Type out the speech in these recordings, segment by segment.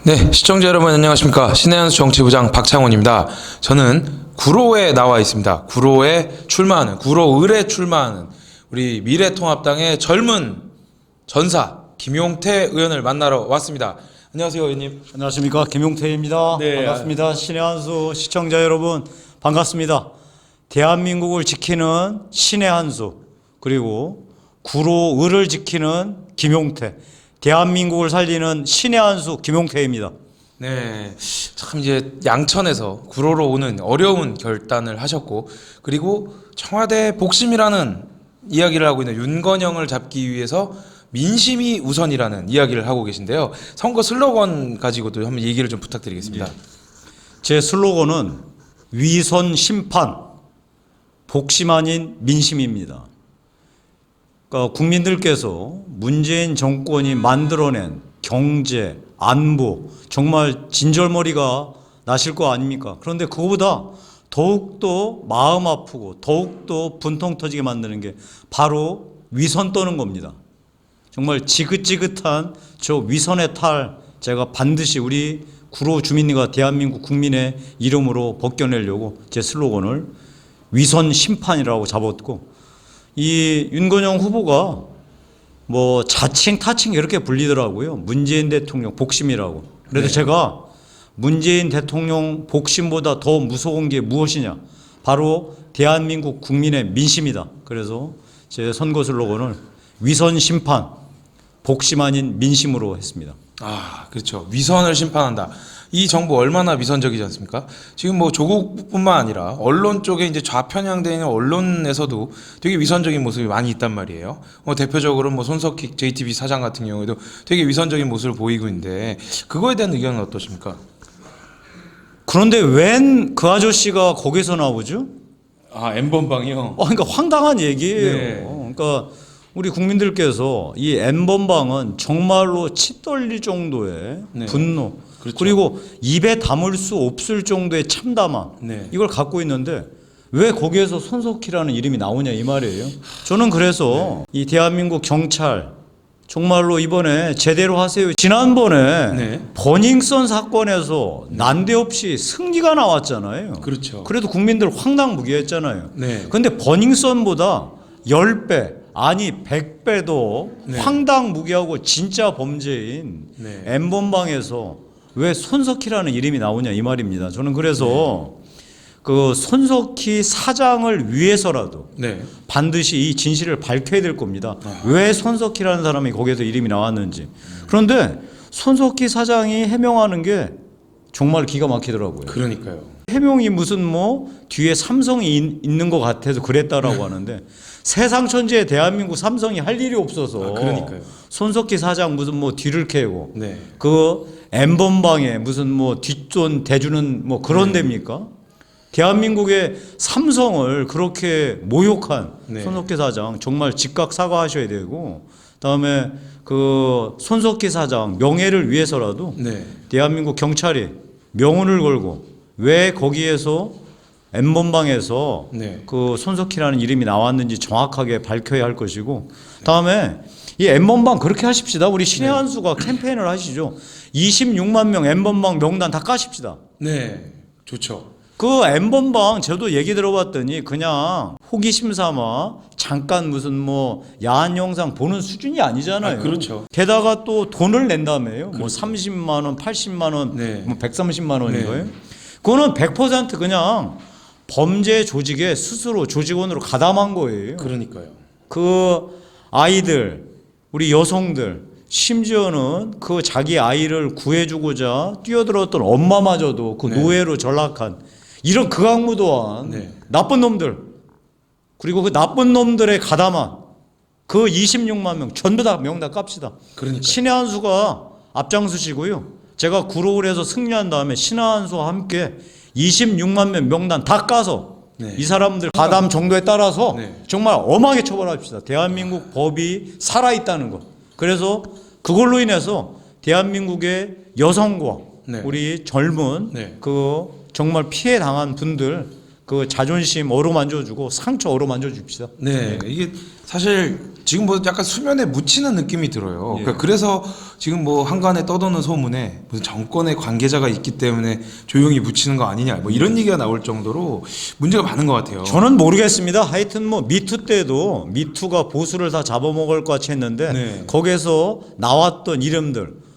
네, 시청자 여러분 안녕하십니까. 신의 한수 정치부장 박창훈입니다. 저는 구로에 나와 있습니다. 구로에 출마하는, 구로을에 출마하는 우리 미래통합당의 젊은 전사 김용태 의원을 만나러 왔습니다. 안녕하세요, 의원님. 안녕하십니까, 김용태입니다. 네, 반갑습니다. 신의 한수 시청자 여러분 반갑습니다. 대한민국을 지키는 신의 한수, 그리고 구로을을 지키는 김용태, 대한민국을 살리는 신의 한수 김용태입니다. 네, 참 이제 양천에서 구로로 오는 어려운 결단을 하셨고, 그리고 청와대 복심이라는 이야기를 하고 있는 윤건영을 잡기 위해서 민심이 우선이라는 이야기를 하고 계신데요. 선거 슬로건 가지고도 한번 얘기를 좀 부탁드리겠습니다. 제 슬로건은 위선 심판, 복심 아닌 민심입니다. 그러니까 국민들께서 문재인 정권이 만들어낸 경제, 안보 정말 진절머리가 나실 거 아닙니까? 그런데 그거보다 더욱더 마음 아프고 더욱더 분통 터지게 만드는 게 바로 위선 떠는 겁니다. 정말 지긋지긋한 저 위선의 탈 제가 반드시 우리 구로 주민과 대한민국 국민의 이름으로 벗겨내려고 제 슬로건을 위선 심판이라고 잡았고, 이 윤건영 후보가 뭐 자칭 타칭 이렇게 불리더라고요. 문재인 대통령 복심이라고. 그래서 네. 제가 문재인 대통령 복심보다 더 무서운 게 무엇이냐? 바로 대한민국 국민의 민심이다. 그래서 제 선거 슬로건을 위선 심판, 복심 아닌 민심으로 했습니다. 아, 그렇죠. 위선을 심판한다. 이 정부 얼마나 위선적이지 않습니까? 지금 뭐 조국뿐만 아니라 언론 쪽에 이제 좌편향되어 있는 언론에서도 되게 위선적인 모습이 많이 있단 말이에요. 대표적으로 뭐 손석희 JTBC 사장 같은 경우에도 되게 위선적인 모습을 보이고 있는데, 그거에 대한 의견은 어떠십니까? 그런데 웬 그 아저씨가 거기서 나오죠? 아, N번방이요? 그러니까 황당한 얘기예요. 네. 그러니까 우리 국민들께서 이 N번방은 정말로 치 떨릴 정도의 네. 분노, 그렇죠. 그리고 입에 담을 수 없을 정도의 참담함, 네. 이걸 갖고 있는데 왜 거기에서 손석희라는 이름이 나오냐 이 말이에요. 저는 그래서 이 대한민국 경찰 정말로 이번에 제대로 하세요. 지난번에 네. 버닝썬 사건에서 난데없이 승리가 나왔잖아요. 그렇죠. 그래도 국민들 황당무계했잖아요. 네. 근데 버닝썬보다 10배 아니 100배도 네. 황당무계하고 진짜 범죄인 네. N번방에서 왜 손석희라는 이름이 나오냐 이 말입니다. 저는 그래서 그 손석희 사장을 위해서라도 네. 반드시 이 진실을 밝혀야 될 겁니다. 왜 손석희라는 사람이 거기에서 이름이 나왔는지. 그런데 손석희 사장이 해명하는 게 정말 기가 막히더라고요. 그러니까요. 해명이 무슨 뭐 뒤에 삼성이 있는 것 같아서 그랬다라고 하는데, 세상 천지에 대한민국 삼성이 할 일이 없어서 그러니까요. 손석희 사장 무슨 뭐 뒤를 캐고 네. 그 N번방에 무슨 뭐 뒷돈 대주는 뭐 그런 데입니까? 대한민국의 삼성을 그렇게 모욕한 네. 손석희 사장 정말 즉각 사과하셔야 되고, 그다음에 그 손석희 사장 명예를 위해서라도 네. 대한민국 경찰이 명운을 걸고 왜 거기에서 N번방에서 네. 그 손석희라는 이름이 나왔는지 정확하게 밝혀야 할 것이고, 다음에 이 N번방 그렇게 하십시다. 우리 신의 한수가 캠페인을 하시죠. 26만 명 N번방 명단 다 까십시다. 네. 좋죠. 그 N번방 저도 얘기 들어봤더니 그냥 호기심 삼아 잠깐 무슨 뭐 야한 영상 보는 수준이 아니잖아요. 아, 그렇죠. 게다가 또 돈을 낸다며요. 뭐 30만 원, 80만 원, 네. 뭐 130만 원인 네. 거예요. 그거는 100% 그냥 범죄 조직에 스스로 조직원으로 가담한 거예요. 그러니까요. 그 아이들, 우리 여성들, 심지어는 그 자기 아이를 구해주고자 뛰어들었던 엄마마저도 그 네. 노예로 전락한 이런 극악무도한 네. 나쁜 놈들, 그리고 그 나쁜 놈들의 가담한 그 26만 명 전부 다 명단 깝시다. 그러니까. 신의 한수가 앞장서시고요. 제가 구로울에서 승리한 다음에 신의 한수와 함께 26만 명 명단 다 까서 네. 이 사람들 가담 정도에 따라서 네. 정말 엄하게 처벌합시다. 대한민국 법이 살아있다는 것. 그래서 그걸로 인해서 대한민국의 여성과 네. 우리 젊은 네. 그 정말 피해 당한 분들 그 자존심 어루만져주고 상처 어루만져 줍시다. 네, 이게 사실 지금 뭐 약간 수면에 묻히는 느낌이 들어요. 그러니까 그래서 지금 뭐 한간에 떠도는 소문에 무슨 정권의 관계자가 있기 때문에 조용히 묻히는 거 아니냐, 뭐 이런 얘기가 나올 정도로 문제가 많은 것 같아요. 저는 모르겠습니다. 하여튼 뭐 미투 때도 미투가 보수를 다 잡아먹을 것 같이 했는데 네. 거기에서 나왔던 이름들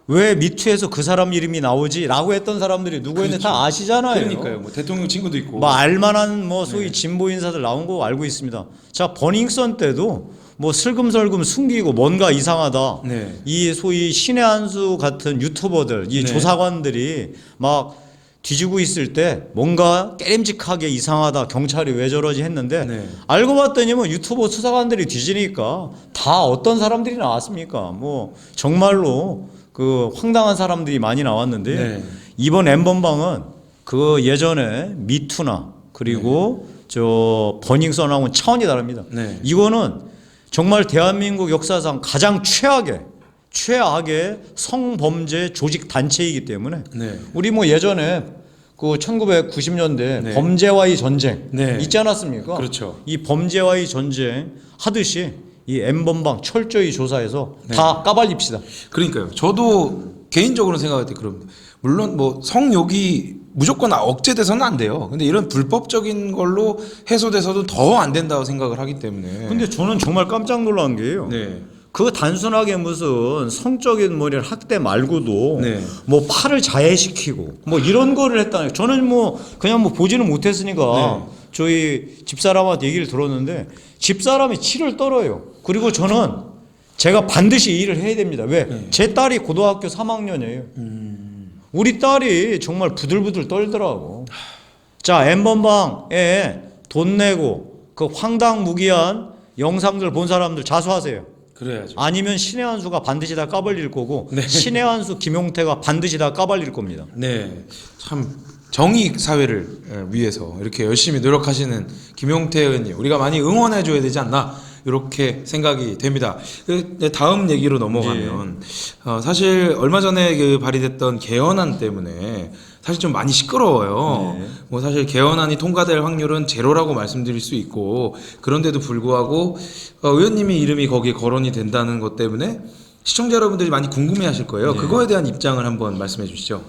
왜 미투에서 그 사람 이름이 나오지라고 했던 사람들이 누구였는지 다 아시잖아요. 그러니까요. 뭐 대통령 친구도 있고. 뭐 알만한 뭐 소위 진보 인사들 나온 거 알고 있습니다. 자, 버닝썬 때도 뭐 슬금슬금 숨기고 뭔가 이상하다. 네. 이 소위 신의 한수 같은 유튜버들, 이 네. 조사관들이 막 뒤지고 있을 때 뭔가 깨림직하게 이상하다. 경찰이 왜 저러지 했는데 네. 알고 봤더니 뭐 유튜버 수사관들이 뒤지니까 다 어떤 사람들이 나왔습니까? 뭐 정말로 그 황당한 사람들이 많이 나왔는데 네. 이번 엠번방은 그 예전에 미투나 그리고 저 버닝썬하고는 차원이 다릅니다. 네. 이거는 정말 대한민국 역사상 가장 최악의 성범죄 조직 단체이기 때문에 네. 우리 뭐 예전에 그 1990년대 네. 범죄와의 전쟁 네. 있지 않았습니까? 그렇죠. 이 범죄와의 전쟁 하듯이 이 N번방 철저히 조사해서 다 까발립시다. 그러니까요. 저도 개인적으로 생각할 때 그럽니다. 물론 뭐 성욕이 무조건 억제돼서는 안 돼요. 근데 이런 불법적인 걸로 해소돼서도 더 안 된다고 생각을 하기 때문에. 근데 저는 정말 깜짝 놀란 게요. 네. 그 단순하게 무슨 성적인 뭐 이런 학대 말고도 네. 뭐 팔을 자해시키고 뭐 이런 거를 했다는 저는 뭐 그냥 뭐 보지는 못했으니까 네. 저희 집사람한테 얘기를 들었는데 집사람이 치를 떨어요. 그리고 저는 제가 반드시 이 일을 해야 됩니다. 왜? 네. 제 딸이 고등학교 3학년이에요. 우리 딸이 정말 부들부들 떨더라고. 자, N번방에 돈 내고 그 황당무계한 영상들 본 사람들 자수하세요. 그래야죠. 아니면 신의 한수가 반드시 다 까발릴 거고 네. 신의 한수 김용태가 반드시 다 까발릴 겁니다. 네. 참 정의 사회를 위해서 이렇게 열심히 노력하시는 김용태 의원님 우리가 많이 응원해 줘야 되지 않나 이렇게 생각이 됩니다. 다음 얘기로 넘어가면 사실 얼마 전에 그 발의됐던 개헌안 때문에 사실 좀 많이 시끄러워요. 네. 뭐 사실 개헌안이 통과될 확률은 제로라고 말씀드릴 수 있고 그런데도 불구하고 의원님이 이름이 거기에 거론이 된다는 것 때문에 시청자 여러분들이 많이 궁금해하실 거예요. 네. 그거에 대한 입장을 한번 말씀해 주시죠.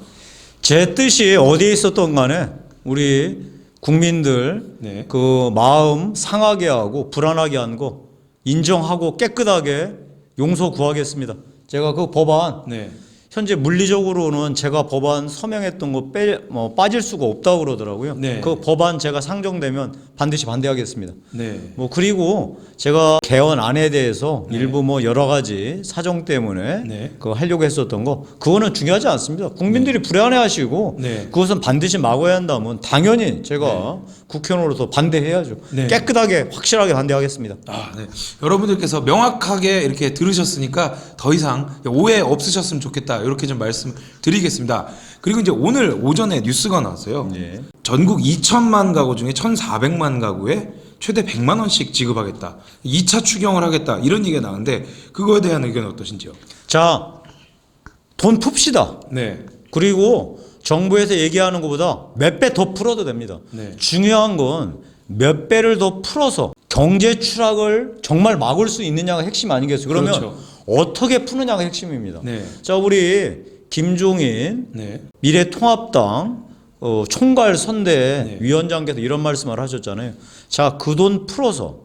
제 뜻이 어디에 있었던 간에 우리 국민들 네. 그 마음 상하게 하고 불안하게 한 거 인정하고 깨끗하게 용서 구하겠습니다. 제가 그 법안 네. 현재 물리적으로는 제가 법안 서명했던 거 빠질 수가 없다고 그러더라고요. 네. 그 법안 제가 상정되면 반드시 반대하겠습니다. 네. 뭐 그리고 제가 개헌안에 대해서 네. 일부 뭐 여러 가지 사정 때문에 네. 그 하려고 했었던 거 그거는 중요하지 않습니다. 국민들이 불안해하시고 네. 그것은 반드시 막아야 한다면 당연히 제가 국회의원으로서 반대해야죠. 네. 깨끗하게 확실하게 반대하겠습니다. 아, 네. 여러분들께서 명확하게 이렇게 들으셨으니까 더 이상 오해 없으셨으면 좋겠다. 이렇게 좀 말씀드리겠습니다. 그리고 이제 오늘 오전에 뉴스가 나왔어요. 네. 전국 2천만 가구 중에 1,400만 가구에 최대 100만 원씩 지급하겠다. 2차 추경을 하겠다. 이런 얘기가 나왔는데 그거에 대한 의견은 어떠신지요? 자, 돈 풉시다. 네. 그리고 정부에서 얘기하는 것보다 몇 배 더 풀어도 됩니다. 네. 중요한 건 몇 배를 더 풀어서 경제 추락을 정말 막을 수 있느냐가 핵심 아니겠어요? 그러면 그렇죠. 어떻게 푸느냐가 핵심입니다. 네. 자, 우리 김종인 네. 미래통합당 총괄 선대 네. 위원장께서 이런 말씀을 하셨잖아요. 자, 그 돈 풀어서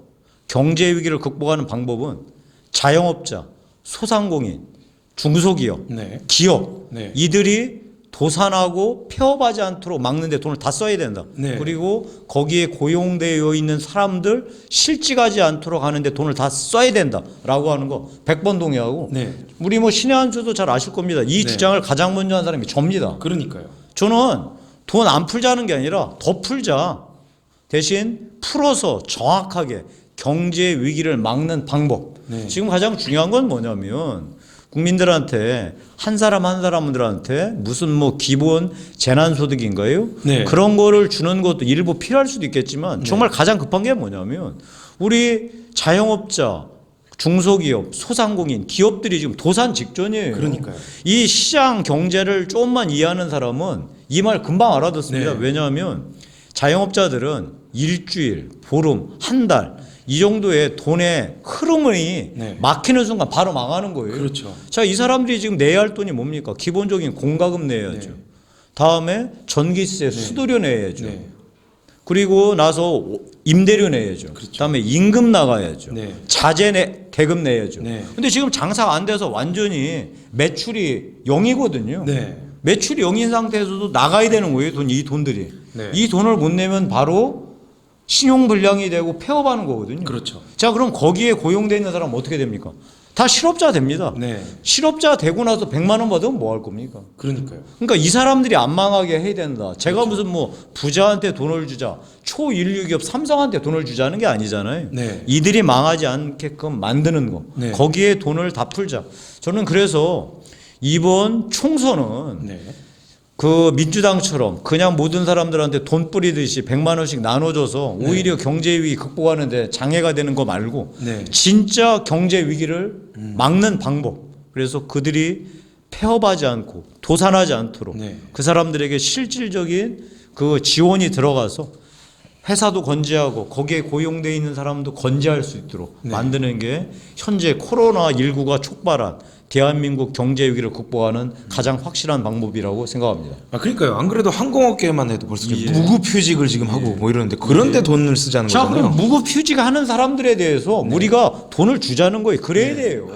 경제 위기를 극복하는 방법은 자영업자, 소상공인, 중소기업, 네. 기업 네. 이들이 도산하고 폐업하지 않도록 막는 데 돈을 다 써야 된다. 네. 그리고 거기에 고용되어 있는 사람들 실직하지 않도록 하는데 돈을 다 써야 된다라고 하는 거 100번 동의하고 네. 우리 뭐 신의 한수도 잘 아실 겁니다. 이 네. 주장을 가장 먼저 한 사람이 접니다. 그러니까요. 저는 돈 안 풀자는 게 아니라 더 풀자. 대신 풀어서 정확하게 경제 위기를 막는 방법. 네. 지금 가장 중요한 건 뭐냐면 국민들한테 한 사람 한 사람들한테 무슨 뭐 기본 재난소득인가요? 네. 그런 거를 주는 것도 일부 필요할 수도 있겠지만 정말 가장 급한 게 뭐냐면 우리 자영업자, 중소기업, 소상공인, 기업들이 지금 도산 직전이에요. 그러니까요. 이 시장 경제를 조금만 이해하는 사람은 이 말 금방 알아듣습니다. 네. 왜냐하면 자영업자들은 일주일, 보름, 한 달 이 정도의 돈의 흐름이 네. 막히는 순간 바로 망하는 거예요. 그렇죠. 자, 이 사람들이 지금 내야 할 돈이 뭡니까? 기본적인 공과금 내야죠. 네. 다음에 전기세, 수도료 내야죠. 네. 그리고 나서 임대료 내야죠. 그렇죠. 다음에 임금 나가야죠. 네. 대금 내야죠. 네. 근데 지금 장사가 안 돼서 완전히 매출이 0이거든요. 네. 매출이 0인 상태에서도 나가야 되는 거예요. 이 돈들이. 네. 이 돈을 못 내면 바로 신용불량이 되고 폐업하는 거거든요. 그렇죠. 자, 그럼 거기에 고용되어 있는 사람은 어떻게 됩니까? 다 실업자 됩니다. 네. 실업자 되고 나서 100만 원 받으면 뭐 할 겁니까? 그러니까요. 그러니까 이 사람들이 안 망하게 해야 된다. 제가 무슨 뭐 부자한테 돈을 주자, 초일류 기업 삼성한테 돈을 주자는 게 아니잖아요. 네. 이들이 망하지 않게끔 만드는 거. 네. 거기에 돈을 다 풀자. 저는 그래서 이번 총선은 네. 그 민주당처럼 그냥 모든 사람들한테 돈 뿌리듯이 100만 원씩 나눠줘서 네. 오히려 경제 위기 극복하는데 장애가 되는 거 말고 네. 진짜 경제 위기를 막는 방법. 그래서 그들이 폐업하지 않고 도산하지 않도록 네. 그 사람들에게 실질적인 그 지원이 들어가서 회사도 건재하고 거기에 고용돼 있는 사람도 건재할 수 있도록 네. 만드는 게 현재 코로나19가 촉발한 대한민국 경제 위기를 극복하는 가장 확실한 방법이라고 생각합니다. 아 그러니까요. 안 그래도 항공업계만 해도 벌써 예. 무급휴직을 지금 하고 뭐 이러는데 그런데 돈을 쓰자는 자, 거잖아요. 그럼 무급휴직 하는 사람들에 대해서 우리가 돈을 주자는 거예요. 그래야 돼요.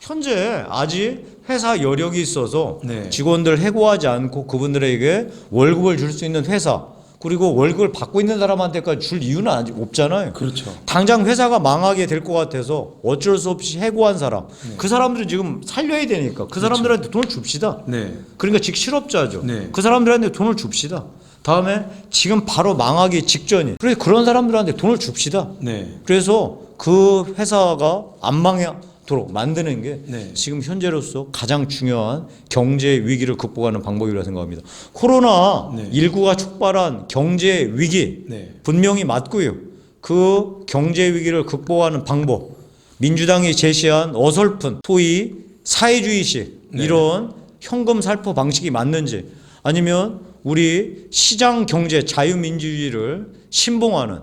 현재 아직 회사 여력이 있어서 네. 직원들 해고하지 않고 그분들에게 월급을 줄 수 있는 회사, 그리고 월급을 받고 있는 사람한테까지 줄 이유는 아직 없잖아요. 그렇죠. 당장 회사가 망하게 될 것 같아서 어쩔 수 없이 해고한 사람, 그 사람들은 지금 살려야 되니까 그 사람들한테 돈을 줍시다. 네. 그러니까 즉 실업자죠. 네. 그 사람들한테 돈을 줍시다. 다음에 지금 바로 망하기 직전인 그런 사람들한테 돈을 줍시다. 네. 그래서 그 회사가 안 망하도록 만드는 게 네. 지금 현재로서 가장 중요한 경제 위기를 극복하는 방법이라고 생각합니다. 코로나19가 촉발한 경제 위기 네. 분명히 맞고요. 그 경제 위기를 극복하는 방법, 민주당이 제시한 어설픈 소위 사회주의식 네. 이런 현금 살포 방식이 맞는지, 아니면 우리 시장 경제 자유민주주의를 신봉하는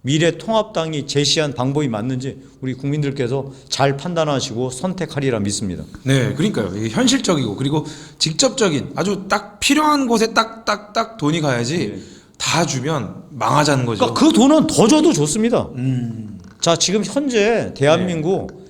미래통합당이 제시한 방법이 맞는지 우리 국민들께서 잘 판단하시고 선택하리라 믿습니다. 네, 그러니까요. 이게 현실적이고 그리고 직접적인 아주 딱 필요한 곳에 딱딱딱 돈이 가야지 다 주면 망하자는 거죠. 그러니까 그 돈은 더 줘도 좋습니다. 자, 지금 현재 대한민국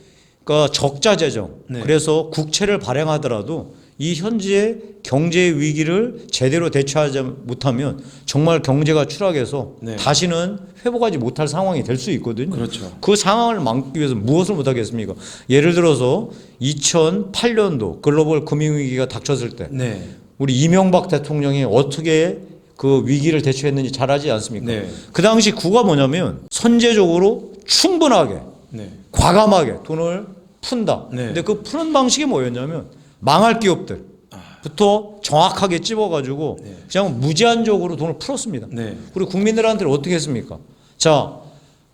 그러니까 적자 재정, 네. 그래서 국채를 발행하더라도 이 현재 경제 위기를 제대로 대처하지 못하면 정말 경제가 추락해서 네. 다시는 회복하지 못할 상황이 될 수 있거든요. 그렇죠. 그 상황을 막기 위해서 무엇을 못하겠습니까? 예를 들어서 2008년도 글로벌 금융위기가 닥쳤을 때 네. 우리 이명박 대통령이 어떻게 그 위기를 대처했는지 잘 알지 않습니까? 네. 그 당시 구가 뭐냐면 선제적으로 충분하게 네. 과감하게 돈을 푼다. 네. 근데 그 푸는 방식이 뭐였냐면 망할 기업들부터 정확하게 찝어가지고 네. 그냥 무제한적으로 돈을 풀었습니다. 네. 그리고 국민들한테는 어떻게 했습니까? 자,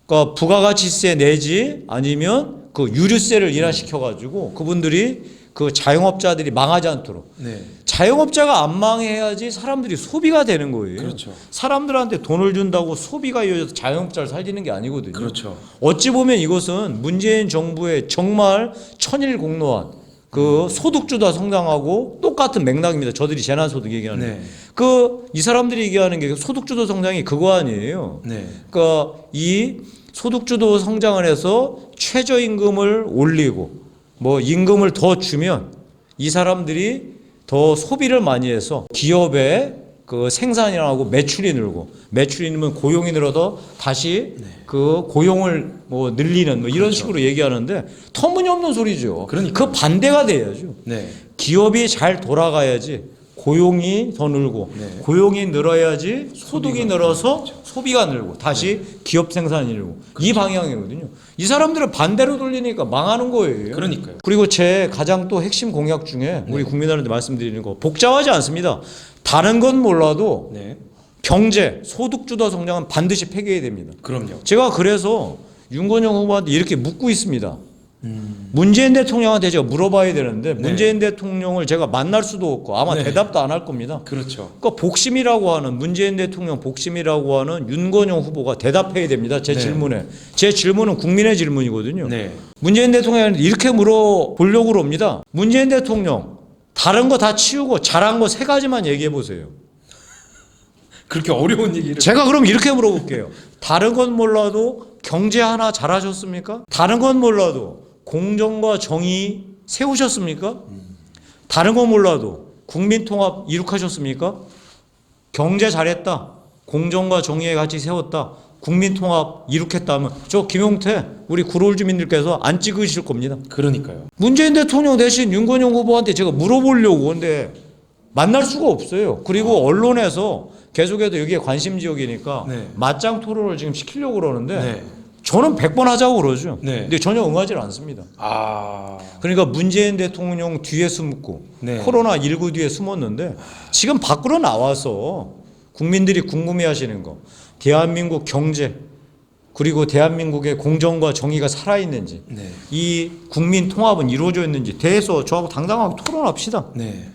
그러니까 부가가치세 내지 아니면 그 유류세를 인하시켜가지고 그분들이 그 자영업자들이 망하지 않도록. 네. 자영업자가 안 망해야지 사람들이 소비가 되는 거예요. 그렇죠. 사람들한테 돈을 준다고 소비가 이어져서 자영업자를 살리는 게 아니거든요. 그렇죠. 어찌 보면 이것은 문재인 정부의 정말 천일공노한 그 소득주도 성장하고 똑같은 맥락입니다. 저들이 재난소득 얘기하는. 네. 이 사람들이 얘기하는 게 소득주도 성장이 그거 아니에요. 네. 그러니까 이 소득주도 성장을 해서 최저임금을 올리고 뭐 임금을 더 주면 이 사람들이 더 소비를 많이 해서 기업의 그 생산이 나고 매출이 늘고, 매출이 늘면 고용이 늘어서 다시 그 고용을 뭐 늘리는 뭐 이런 그렇죠. 식으로 얘기하는데 터무니없는 소리죠. 그러니까. 그 반대가 돼야죠. 네. 기업이 잘 돌아가야지 고용이 더 늘고, 네. 고용이 늘어야지 소득이 늘어서 그렇죠. 소비가 늘고 다시 기업 생산이 늘고, 이 방향이거든요. 이 사람들을 반대로 돌리니까 망하는 거예요. 그러니까요. 그리고 제 가장 또 핵심 공약 중에 우리 국민들한테 말씀드리는 거, 복잡하지 않습니다. 다른 건 몰라도 네. 경제, 소득주도 성장은 반드시 폐기해야 됩니다. 그럼요. 제가 그래서 윤건영 후보한테 이렇게 묻고 있습니다. 문재인 대통령한테 제가 물어봐야 되는데 문재인 대통령을 제가 만날 수도 없고 아마 네. 대답도 안 할 겁니다. 그렇죠. 그러니까 복심이라고 하는 문재인 대통령 복심이라고 하는 윤건영 후보가 대답해야 됩니다. 제 네. 질문에. 제 질문은 국민의 질문이거든요. 네. 문재인 대통령한테 이렇게 물어보려고 그럽니다. 문재인 대통령 다른 거 다 치우고 잘한 거 3가지만 얘기해 보세요. 그렇게 어려운 얘기를. 제가 그럼 이렇게 물어볼게요. 다른 건 몰라도 경제 하나 잘하셨습니까? 다른 건 몰라도 공정과 정의 세우셨습니까? 다른 건 몰라도 국민통합 이룩하셨습니까? 경제 잘했다. 공정과 정의의 가치 세웠다. 국민통합 이룩했다면 저 김용태 우리 구로울 주민들께서 안 찍으실 겁니다. 그러니까요. 문재인 대통령 대신 윤건영 후보한테 제가 물어보려고 근데 만날 수가 없어요. 그리고 언론에서 계속해서 여기에 관심 지역이니까 네. 맞짱 토론을 지금 시키려고 그러는데 네. 저는 100번 하자고 그러죠. 네. 근데 전혀 응하지 않습니다. 아. 그러니까 문재인 대통령 뒤에 숨고 네. 코로나19 뒤에 숨었는데 지금 밖으로 나와서 국민들이 궁금해하시는 거 대한민국 경제 그리고 대한민국의 공정과 정의가 살아있는지 네. 이 국민 통합은 이루어져 있는지 대해서 저하고 당당하게 토론합시다. 네.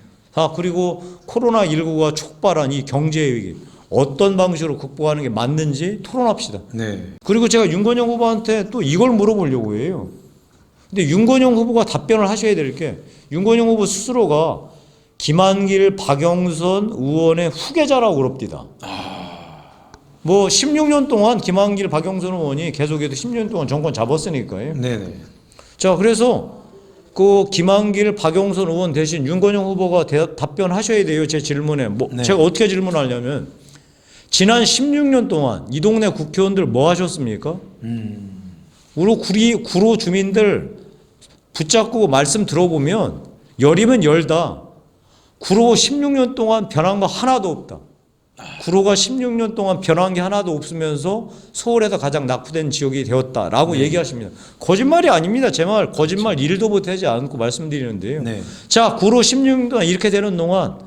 그리고 코로나19가 촉발한 이 경제 위기 어떤 방식으로 극복하는 게 맞는지 토론합시다. 네. 그리고 제가 윤건영 후보한테 또 이걸 물어보려고 해요. 근데 윤건영 후보가 답변을 하셔야 될 게 윤건영 후보 스스로가 김한길, 박영선 의원의 후계자라고 그럽니다. 뭐 16년 동안 김한길, 박영선 의원이 계속해서 10년 동안 정권 잡았으니까요. 네네. 자, 그래서 그 김한길, 박영선 의원 대신 윤건영 후보가 답변하셔야 돼요. 제 질문에. 네. 제가 어떻게 질문하려면 지난 16년 동안 이 동네 국회의원들 뭐 하셨습니까? 우리 구로 주민들 붙잡고 말씀 들어보면 열이면 열다. 구로 16년 동안 변한 거 하나도 없다. 구로가 16년 동안 변한 게 하나도 없으면서 서울에서 가장 낙후된 지역이 되었다라고 얘기하십니다. 거짓말이 아닙니다. 제 말 거짓말 1도 못하지 않고 말씀드리는데요. 네. 자, 구로 16년 동안 이렇게 되는 동안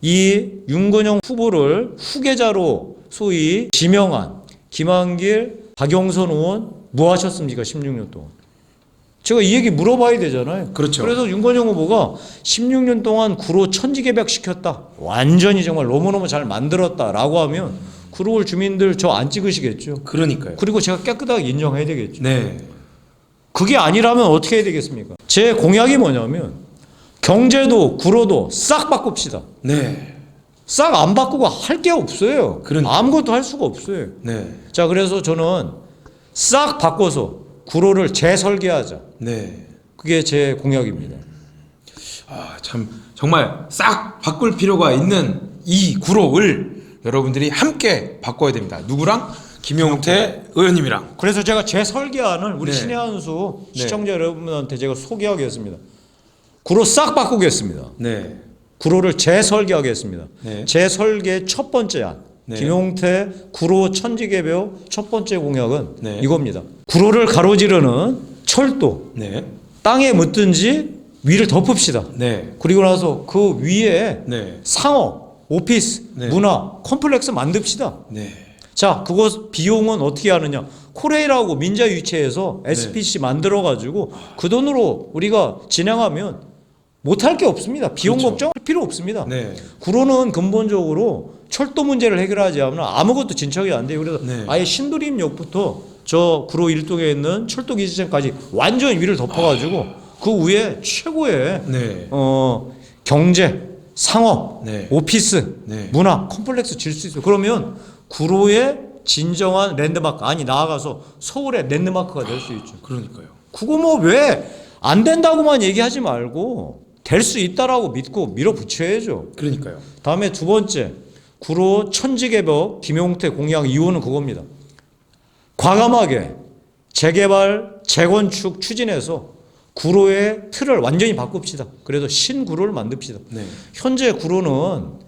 이 윤건영 후보를 후계자로 소위 지명한 김한길, 박영선 의원 뭐 하셨습니까? 16년 동안. 제가 이 얘기 물어봐야 되잖아요. 그렇죠. 그래서 윤건영 후보가 16년 동안 구로 천지개벽시켰다. 완전히 정말 너무너무 잘 만들었다라고 하면 구로울 주민들 저 안 찍으시겠죠. 그러니까요. 그리고 제가 깨끗하게 인정해야 되겠죠. 네. 그게 아니라면 어떻게 해야 되겠습니까? 제 공약이 뭐냐면 경제도 구로도 싹 바꿉시다. 네. 싹 안 바꾸고 할 게 없어요. 그러니까. 아무것도 할 수가 없어요. 네. 자, 그래서 저는 싹 바꿔서 구로를 재설계하자. 네. 그게 제 공약입니다. 아, 참 정말 싹 바꿀 필요가 있는 이 구로를 여러분들이 함께 바꿔야 됩니다. 누구랑? 김용태 의원님이랑. 그래서 제가 재설계안을 우리 네. 신의 한수 네. 시청자 여러분한테 제가 소개하겠습니다. 구로 싹 바꾸겠습니다. 네. 구로를 재설계하겠습니다. 네. 재설계 첫 번째 안. 네. 김용태 구로 천지개벽 첫 번째 공약은 네. 이겁니다. 구로를 가로지르는 철도 네. 땅에 묻든지 위를 덮읍시다. 네. 그리고 나서 그 위에 네. 상업, 오피스, 네. 문화, 컴플렉스 만듭시다. 네. 자, 그것 비용은 어떻게 하느냐? 코레일하고 민자유치해서 SPC 만들어가지고 그 돈으로 우리가 진행하면 못할 게 없습니다. 비용 그렇죠. 걱정할 필요 없습니다. 네. 구로는 근본적으로 철도 문제를 해결하지 않으면 아무것도 진척이 안 돼요. 그래서 네. 아예 신도림역부터 저 구로 일동에 있는 철도 기지점까지 완전히 위를 덮어가지고 그 위에 최고의 네. 경제, 상업, 네. 오피스, 네. 문화, 컴플렉스 질 수 있어요. 그러면 구로의 진정한 랜드마크, 아니 나아가서 서울의 랜드마크가 될 수 있죠. 그러니까요. 그거 뭐 왜 안 된다고만 얘기하지 말고 될 수 있다라고 믿고 밀어붙여야죠. 그러니까요. 다음에 두 번째, 구로 천지개벽 김용태 공약 2호는 그겁니다. 과감하게 재개발, 재건축 추진해서 구로의 틀을 완전히 바꿉시다. 그래서 신구로를 만듭시다. 네. 현재 구로는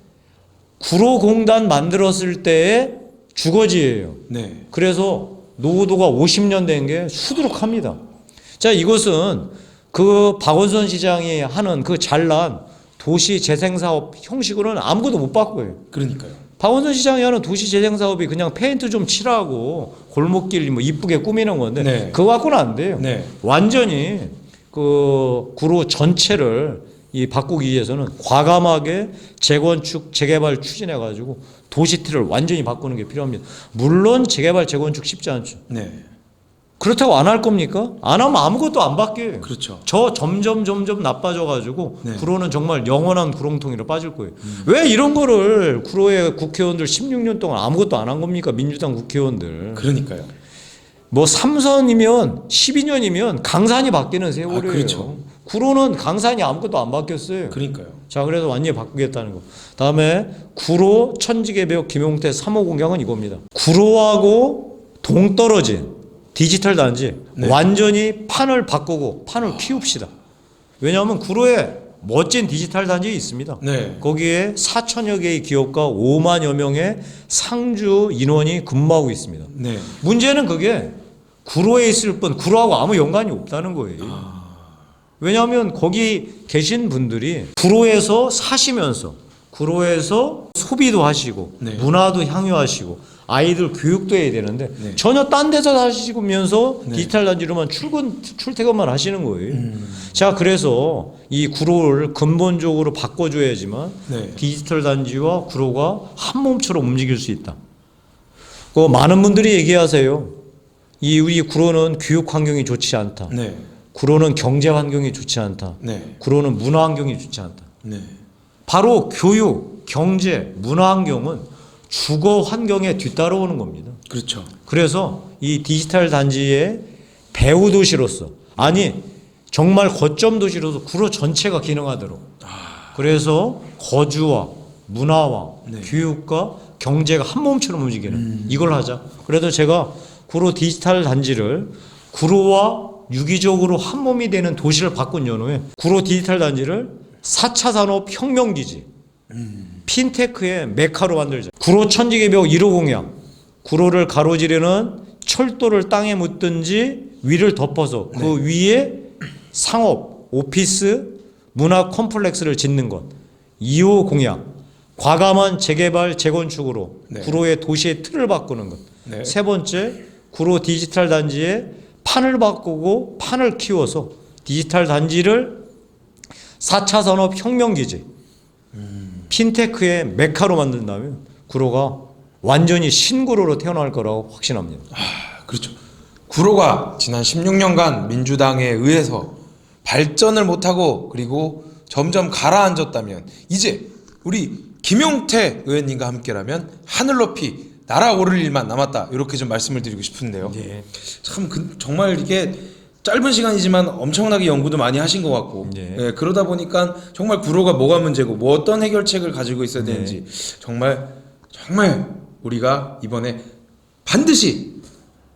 구로공단 만들었을 때의 주거지예요. 네. 그래서 노후도가 50년 된 게 수두룩합니다. 자, 이것은 그 박원순 시장이 하는 그 잘난 도시 재생사업 형식으로는 아무것도 못 바꿔요. 그러니까요. 박원순 시장이 하는 도시 재생 사업이 그냥 페인트 좀 칠하고 골목길 뭐 이쁘게 꾸미는 건데 네. 그거 갖고는 안 돼요. 네. 완전히 그 구로 전체를 이 바꾸기 위해서는 과감하게 재건축 재개발 추진해 가지고 도시티를 완전히 바꾸는 게 필요합니다. 물론 재개발 재건축 쉽지 않죠. 네. 그렇다고 안 할 겁니까? 안 하면 아무것도 안 바뀌어요. 그렇죠. 저 점점 나빠져 가지고 네. 구로는 정말 영원한 구렁텅이로 빠질 거예요. 왜 이런 거를 구로의 국회의원들 16년 동안 아무것도 안 한 겁니까? 민주당 국회의원들. 그러니까요. 뭐 3선이면 12년이면 강산이 바뀌는 세월이에요. 그렇죠. 구로는 강산이 아무것도 안 바뀌었어요. 그러니까요. 자, 그래서 완전히 바꾸겠다는 거. 다음에 구로 천지개벽 김용태 3호 공약은 이겁니다. 구로하고 동떨어진 디지털 단지 네. 완전히 판을 바꾸고 판을 키웁시다. 왜냐하면 구로에 멋진 디지털 단지 있습니다. 네. 거기에 4천여 개의 기업과 5만여 명의 상주 인원이 근무하고 있습니다. 네. 문제는 그게 구로에 있을 뿐 구로하고 아무 연관이 없다는 거예요. 왜냐하면 거기 계신 분들이 구로에서 사시면서 구로에서 소비도 하시고 네. 문화도 향유하시고 아이들 교육도 해야 되는데 네. 전혀 딴 데서 사시면서 네. 디지털 단지로만 출퇴근만 하시는 거예요. 자, 그래서 이 구로를 근본적으로 바꿔줘야지만 네. 디지털 단지와 구로가 한 몸처럼 움직일 수 있다. 그 많은 분들이 얘기하세요. 이 우리 구로는 교육 환경이 좋지 않다. 네. 구로는 경제 환경이 좋지 않다. 네. 구로는 문화 환경이 좋지 않다. 네. 바로 교육, 경제, 문화 환경은 주거 환경에 뒤따라오는 겁니다. 그렇죠. 그래서 이 디지털 단지의 배후 도시로서 아니 정말 거점 도시로서 구로 전체가 기능하도록 그래서 거주와 문화와 네. 교육과 경제가 한 몸처럼 움직이는 이걸 하자. 그래도 제가 구로 디지털 단지를 구로와 유기적으로 한 몸이 되는 도시를 바꾼 연후에 구로 디지털 단지를 4차 산업 혁명기지 핀테크의 메카로 만들자. 구로 천지개벽 1호 공약. 구로를 가로지르는 철도를 땅에 묻든지 위를 덮어서 그 위에 상업, 오피스, 문화 컴플렉스를 짓는 것. 2호 공약. 과감한 재개발, 재건축으로 네. 구로의 도시의 틀을 바꾸는 것. 네. 세 번째, 구로 디지털 단지의 판을 바꾸고 판을 키워서 디지털 단지를 4차 산업 혁명기지 핀테크의 메카로 만든다면 구로가 완전히 신구로로 태어날 거라고 확신합니다. 그렇죠. 구로가 지난 16년간 민주당에 의해서 발전을 못하고 그리고 점점 가라앉았다면 이제 우리 김용태 의원님과 함께라면 하늘 높이 날아오를 일만 남았다. 이렇게 좀 말씀을 드리고 싶은데요. 네. 참 정말 이게 짧은 시간이지만 엄청나게 연구도 많이 하신 것 같고 네. 예, 그러다 보니까 정말 구로가 뭐가 문제고 뭐 어떤 해결책을 가지고 있어야 되는지 정말 우리가 이번에 반드시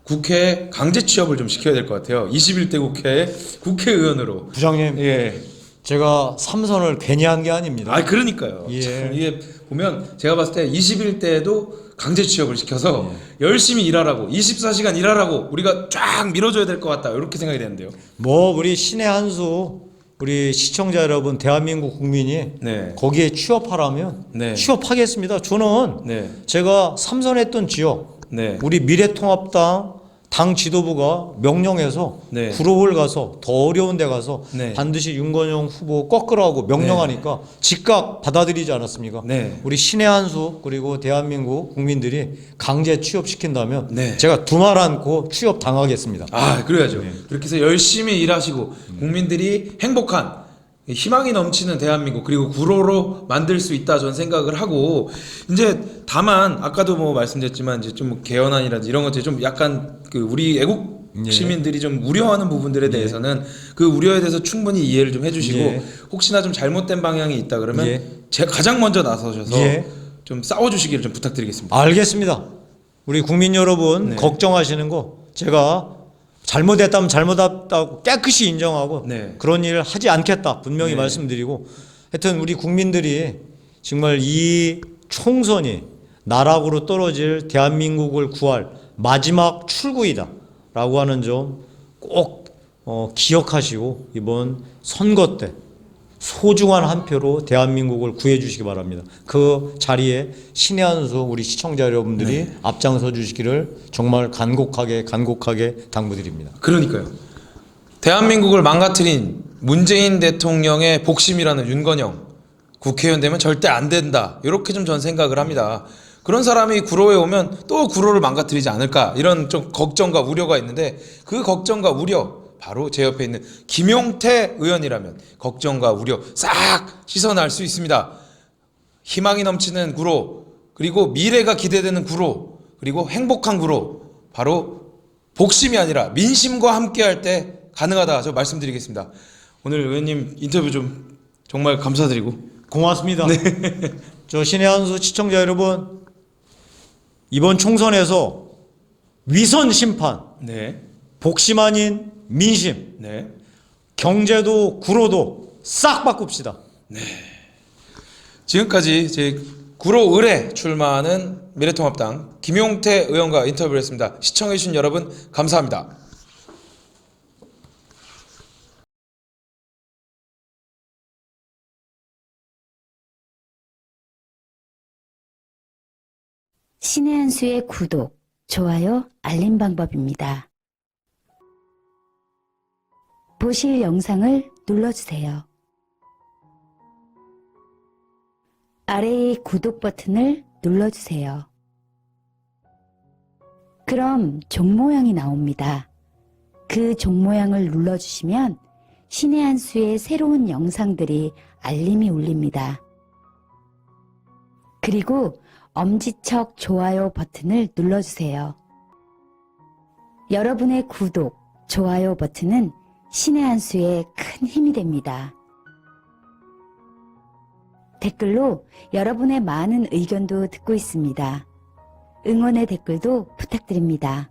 국회에 강제 취업을 좀 시켜야 될 것 같아요. 21대 국회의 국회의원으로. 부장님, 예. 제가 삼선을 괜히 한 게 아닙니다. 아 그러니까요. 예. 참 이게 보면 제가 봤을 때 21대에도 강제 취업을 시켜서 열심히 일하라고 24시간 일하라고 우리가 쫙 밀어줘야 될 것 같다 이렇게 생각이 되는데요. 뭐 우리 신의 한 수 우리 시청자 여러분 대한민국 국민이 네. 거기에 취업하라면 네. 취업하겠습니다. 저는 네. 제가 삼선했던 지역 네. 우리 미래통합당 당 지도부가 명령해서 네. 구로를 가서 더 어려운 데 가서 네. 반드시 윤건영 후보 꺾으라고 명령하니까 즉각 받아들이지 않았습니까? 네. 우리 신의 한수 그리고 대한민국 국민들이 강제 취업시킨다면 네. 제가 두 말 않고 취업 당하겠습니다. 아 그래야죠. 네. 그렇게 해서 열심히 일하시고 국민들이 행복한 희망이 넘치는 대한민국 그리고 구로로 만들 수 있다 저는 생각을 하고 이제 다만 아까도 뭐 말씀드렸지만 이제 좀 개헌안이라든지 이런 것들이 좀 약간 그 우리 애국 예. 시민들이 좀 우려하는 부분들에 대해서는 그 우려에 대해서 충분히 이해를 좀 해주시고 예. 혹시나 좀 잘못된 방향이 있다 그러면 예. 제가 가장 먼저 나서셔서 예. 좀 싸워주시기를 좀 부탁드리겠습니다. 알겠습니다. 우리 국민 여러분 네. 걱정하시는 거 제가 잘못했다면 잘못했다고 깨끗이 인정하고 네. 그런 일을 하지 않겠다 분명히 네. 말씀드리고 하여튼 우리 국민들이 정말 이 총선이 나락으로 떨어질 대한민국을 구할 마지막 출구이다 라고 하는 점 꼭 기억하시고 이번 선거 때 소중한 한 표로 대한민국을 구해 주시기 바랍니다. 그 자리에 신의 한 수 우리 시청자 여러분들이 앞장서 주시기를 정말 간곡하게 당부드립니다. 그러니까요. 대한민국을 망가뜨린 문재인 대통령의 복심이라는 윤건영 국회의원 되면 절대 안 된다. 이렇게 좀 전 생각을 합니다. 그런 사람이 구로에 오면 또 구로를 망가뜨리지 않을까 이런 좀 걱정과 우려가 있는데 그 걱정과 우려 바로 제 옆에 있는 김용태 의원이라면 걱정과 우려 싹 씻어날 수 있습니다. 희망이 넘치는 구로, 그리고 미래가 기대되는 구로, 그리고 행복한 구로, 바로 복심이 아니라 민심과 함께할 때 가능하다. 저 말씀드리겠습니다. 오늘 의원님 인터뷰 좀 정말 감사드리고 고맙습니다. 저 신의 한 수 시청자 여러분, 이번 총선에서 위선 심판, 네, 복심 아닌 민심, 네. 경제도 구로도 싹 바꿉시다. 지금까지 제 구로 을에 출마하는 미래통합당 김용태 의원과 인터뷰를 했습니다. 시청해주신 여러분 감사합니다. 신의 한 수의 구독, 좋아요, 알림 방법입니다. 보실 영상을 눌러주세요. 아래의 구독 버튼을 눌러주세요. 그럼 종 모양이 나옵니다. 그 종 모양을 눌러주시면 신의 한 수의 새로운 영상들이 알림이 울립니다. 그리고 엄지척 좋아요 버튼을 눌러주세요. 여러분의 구독, 좋아요 버튼은 신의 한 수에 큰 힘이 됩니다. 댓글로 여러분의 많은 의견도 듣고 있습니다. 응원의 댓글도 부탁드립니다.